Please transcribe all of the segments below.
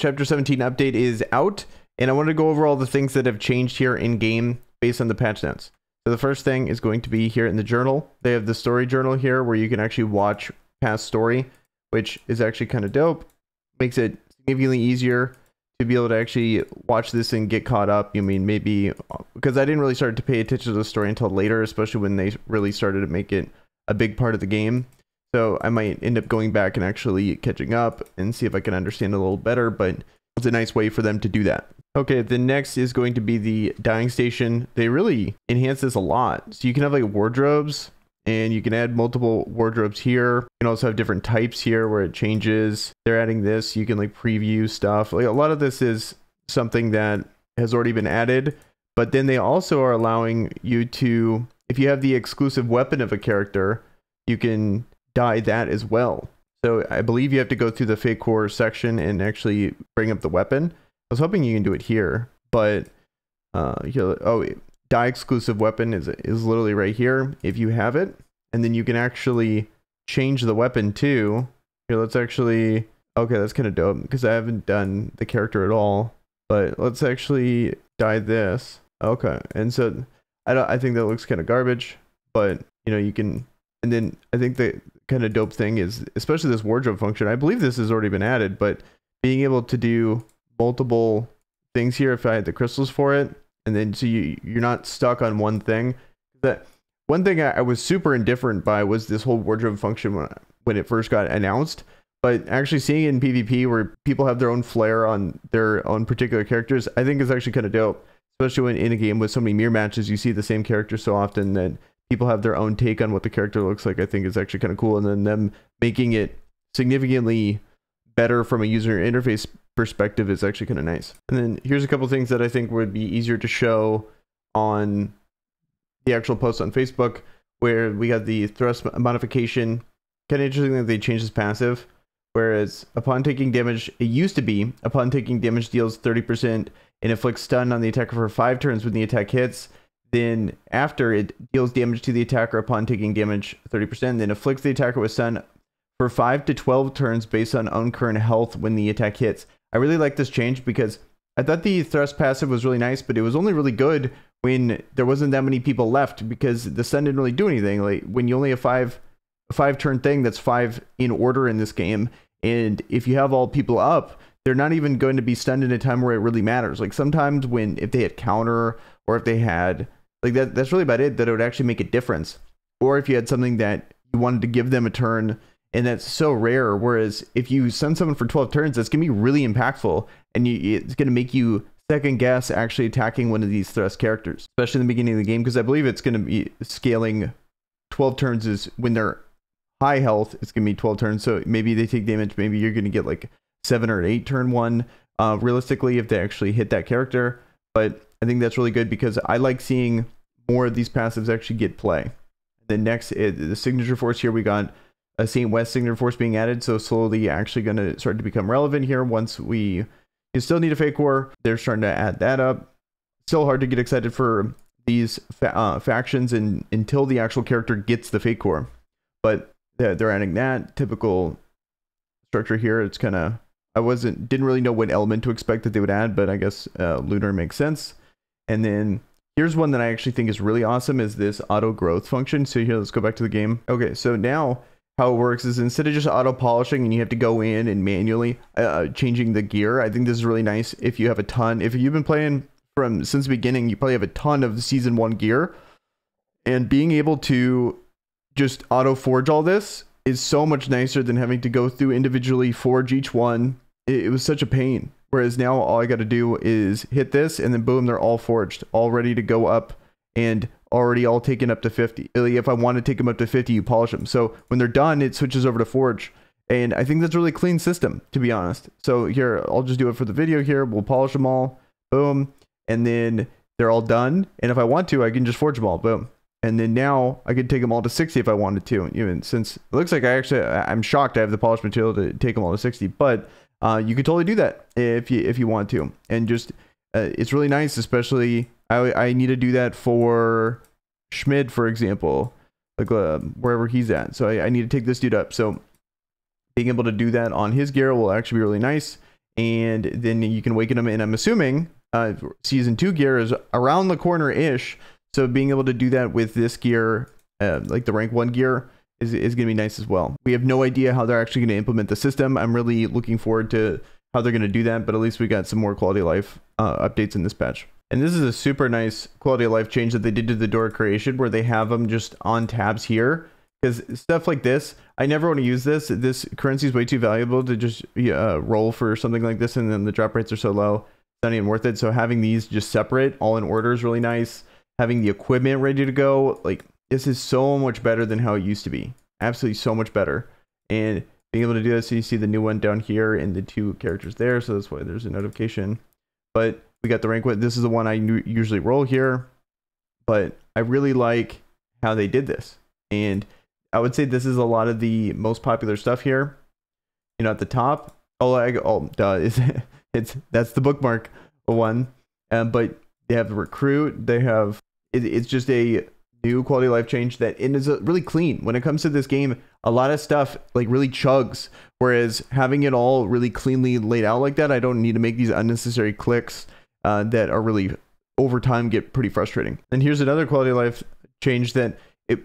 chapter 17 update is out, and I want to go over all the things that have changed here in game based on the patch notes. So the first thing is going to be here in the journal. They have the story journal here where you can actually watch past story, which is actually kind of dope. Makes it significantly easier to be able to actually watch this and get caught up. You mean maybe because I didn't really start to pay attention to the story until later, especially when they really started to make it a big part of the game. So I might end up going back and actually catching up and see if I can understand it a little better, but it's a nice way for them to do that. Okay, the next is going to be the dyeing station. They really enhance this a lot. So you can have like wardrobes, and you can add multiple wardrobes here. You can also have different types here where it changes. They're adding this. You can like preview stuff. Like a lot of this is something that has already been added, but then they also are allowing you to, if you have the exclusive weapon of a character, you can dye that as well. So I believe you have to go through the fake core section and actually bring up the weapon. I was hoping you can do it here, but dye exclusive weapon is literally right here if you have it, and then you can actually change the weapon too. Here, let's actually, okay, that's kind of dope because I haven't done the character at all, but let's actually dye this. Okay, and so I think that looks kind of garbage, but you know, you can. And then I think the kind of dope thing is, especially this wardrobe function, I believe this has already been added, but being able to do multiple things here if I had the crystals for it, and then so you're not stuck on one thing. That one thing I was super indifferent by was this whole wardrobe function when it first got announced, but actually seeing it in PvP where people have their own flair on their own particular characters, I think is actually kind of dope, especially when in a game with so many mirror matches you see the same character so often that people have their own take on what the character looks like. I think is actually kind of cool, and then them making it significantly better from a user interface perspective is actually kind of nice. And then here's a couple things that I think would be easier to show on the actual post on Facebook, where we got the thrust modification. Kind of interesting that they changed this passive, whereas upon taking damage, it used to be upon taking damage deals 30% and inflicts stun on the attacker for 5 turns when the attack hits. Then after, it deals damage to the attacker upon taking damage 30%, then afflicts the attacker with stun for 5 to 12 turns based on own current health when the attack hits. I really like this change because I thought the thrust passive was really nice, but it was only really good when there wasn't that many people left because the stun didn't really do anything. Like when you only have a 5 turn thing, that's 5 in order in this game, and if you have all people up, they're not even going to be stunned in a time where it really matters. Like sometimes if they had counter, or if they had like that's really about it, that it would actually make a difference. Or if you had something that you wanted to give them a turn, and that's so rare. Whereas if you send someone for 12 turns, that's gonna be really impactful, and it's gonna make you second guess actually attacking one of these thrust characters, especially in the beginning of the game, because I believe it's gonna be scaling 12 turns is when they're high health. It's gonna be 12 turns, so maybe they take damage. Maybe you're gonna get like 7 or 8 turn one, realistically, if they actually hit that character. But I think that's really good because I like seeing more of these passives actually get play. Then next, the signature force here, we got a St. West signature force being added, so slowly actually going to start to become relevant here once you still need a fake core. They're starting to add that up. Still hard to get excited for these factions until the actual character gets the fake core, but they're adding that typical structure here. It's kind of, didn't really know what element to expect that they would add, but I guess lunar makes sense. And then here's one that I actually think is really awesome, is this auto growth function. So here, let's go back to the game. Okay, so now how it works is instead of just auto polishing and you have to go in and manually changing the gear, I think this is really nice if you have a ton. If you've been playing since the beginning, you probably have a ton of season 1 gear, and being able to just auto forge all this is so much nicer than having to go through individually forge each one. It was such a pain. Whereas now all I got to do is hit this, and then boom, they're all forged, all ready to go up, and already all taken up to 50. If I want to take them up to 50, you polish them. So when they're done, it switches over to forge. And I think that's a really clean system, to be honest. So here, I'll just do it for the video here. We'll polish them all, boom, and then they're all done. And if I want to, I can just forge them all, boom. And then now I could take them all to 60 if I wanted to. Even since it looks like I'm shocked I have the polished material to take them all to 60, but you could totally do that if you want to. And just it's really nice, especially I need to do that for Schmid, for example, like wherever he's at. So I need to take this dude up. So being able to do that on his gear will actually be really nice. and then you can awaken them. And I'm assuming season 2 gear is around the corner ish. So being able to do that with this gear, like the rank 1 gear, is going to be nice as well. We have no idea how they're actually going to implement the system. I'm really looking forward to how they're going to do that, but at least we got some more quality of life updates in this patch. And this is a super nice quality of life change that they did to the door creation, where they have them just on tabs here. Because stuff like this, I never want to use this. This currency is way too valuable to just roll for something like this, and then the drop rates are so low, it's not even worth it. So having these just separate, all in order, is really nice. Having the equipment ready to go, like, this is so much better than how it used to be. Absolutely so much better. And being able to do this, so you see the new one down here and the 2 characters there, so that's why there's a notification. But we got the rank one. This is the one I usually roll here, but I really like how they did this. And I would say this is a lot of the most popular stuff here. You know, at the top, that's the bookmark one. But they have the recruit. They have it's just a new quality of life change that is really clean. When it comes to this game, a lot of stuff like really chugs, whereas having it all really cleanly laid out like that, I don't need to make these unnecessary clicks that are really over time get pretty frustrating. And here's another quality of life change that it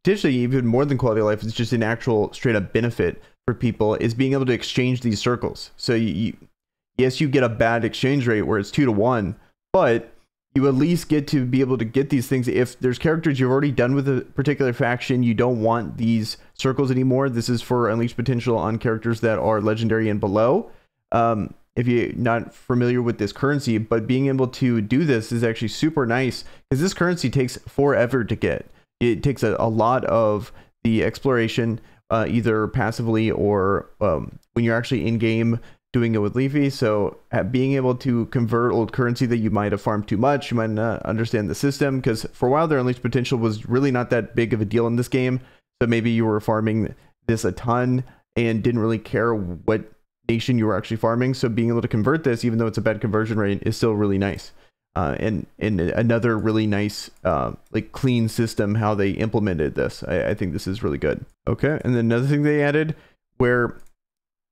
potentially even more than quality of life, it's just an actual straight up benefit for people, is being able to exchange these circles. So yes, you get a bad exchange rate where it's 2 to 1, but you at least get to be able to get these things. If there's characters you've already done with a particular faction, you don't want these circles anymore. This is for unleash potential on characters that are legendary and below. If you're not familiar with this currency, but being able to do this is actually super nice, because this currency takes forever to get. It takes a lot of the exploration, either passively or when you're actually in game doing it with Leafy. So being able to convert old currency that you might have farmed too much, you might not understand the system, because for a while their unleashed potential was really not that big of a deal in this game. So maybe you were farming this a ton and didn't really care what nation you were actually farming. So being able to convert this, even though it's a bad conversion rate, is still really nice. And another really nice like clean system how they implemented this. I think this is really good. Okay, and then another thing they added, where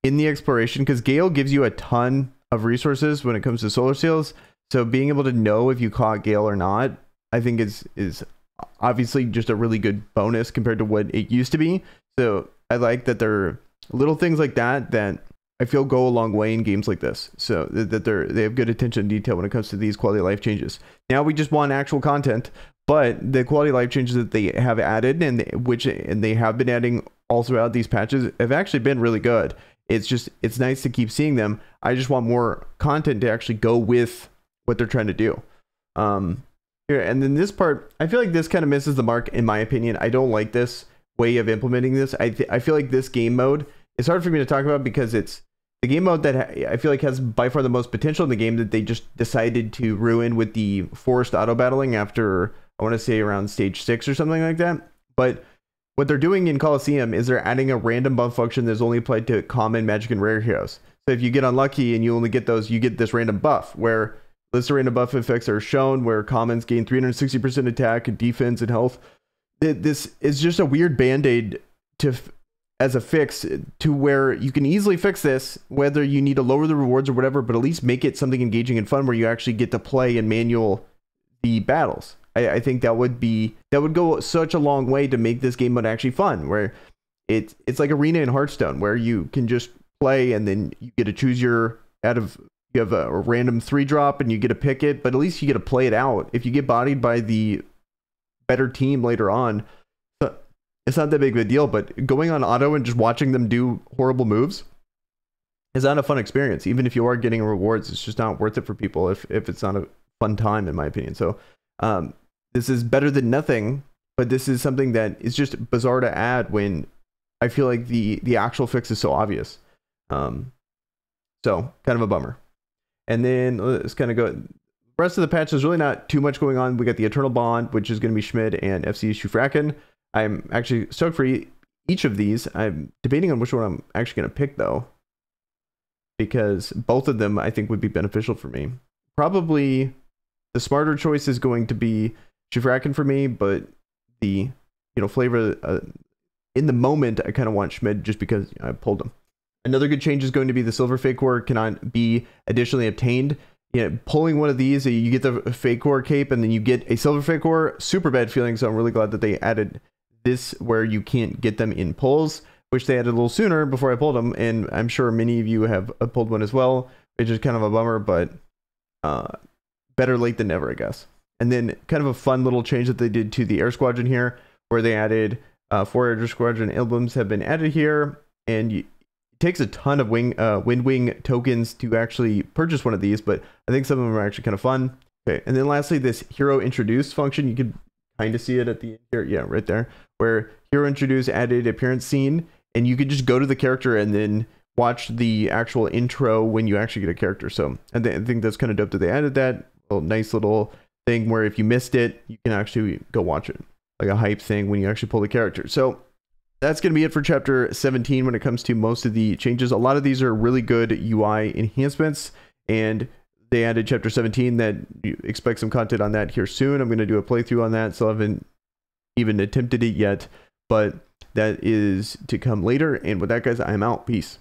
in the exploration, because Gale gives you a ton of resources when it comes to solar seals, so being able to know if you caught Gale or not, I think is obviously just a really good bonus compared to what it used to be. So I like that there are little things like that I feel go a long way in games like this. So that they have good attention to detail when it comes to these quality of life changes. Now we just want actual content, but the quality of life changes that they have added, and they have been adding all throughout these patches, have actually been really good. It's nice to keep seeing them. I just want more content to actually go with what they're trying to do. Here, and then this part, I feel like this kind of misses the mark in my opinion. I don't like this way of implementing this. I feel like this game mode, it's hard for me to talk about because it's the game mode that I feel like has by far the most potential in the game, that they just decided to ruin with the forced auto battling after, I want to say around stage 6 or something like that. But what they're doing in Coliseum is they're adding a random buff function that's only applied to common, magic, and rare heroes. So if you get unlucky and you only get those, you get this random buff, where lists of random buff effects are shown, where commons gain 360% attack and defense and health. This is just a weird band-aid as a fix to where you can easily fix this, whether you need to lower the rewards or whatever, but at least make it something engaging and fun where you actually get to play and manual the battles. I think that would go such a long way to make this game mode actually fun, where it's like Arena in Hearthstone, where you can just play and then you get to choose you have a random 3-drop and you get to pick it, but at least you get to play it out. If you get bodied by the better team later on, it's not that big of a deal, but going on auto and just watching them do horrible moves is not a fun experience. Even if you are getting rewards, it's just not worth it for people if it's not a fun time, in my opinion. So this is better than nothing, but this is something that is just bizarre to add when I feel like the actual fix is so obvious. So kind of a bummer. And then let's kind of go. The rest of the patch, there's really not too much going on. We got the Eternal Bond, which is going to be Schmid and FC Shufraken. I'm actually stoked for each of these. I'm debating on which one I'm actually going to pick, though, because both of them I think would be beneficial for me. Probably the smarter choice is going to be Shufraken for me, but the flavor in the moment I kind of want Schmid just because I pulled him. Another good change is going to be the silver fake core cannot be additionally obtained. Pulling one of these, you get the fake core cape and then you get a silver fake core. Super bad feeling. So I'm really glad that they added this where you can't get them in pulls, which they added a little sooner before I pulled them. And I'm sure many of you have pulled one as well, which is kind of a bummer, but better late than never, I guess. And then kind of a fun little change that they did to the Air Squadron here, where they added 4 Air Squadron emblems have been added here. And it takes a ton of wind wing tokens to actually purchase one of these, but I think some of them are actually kind of fun. Okay, and then lastly, this hero introduce function, you can kind of see it at the end here. Yeah, right there, where hero introduce added appearance scene, and you could just go to the character and then watch the actual intro when you actually get a character. So I think that's kind of dope that they added that nice little thing where if you missed it, you can actually go watch it, like a hype thing when you actually pull the character. So that's going to be it for chapter 17 when it comes to most of the changes. A lot of these are really good UI enhancements, and they added chapter 17 that you expect some content on that here soon. I'm going to do a playthrough on that, so I haven't even attempted it yet, but that is to come later. And with that, guys, I'm out. Peace.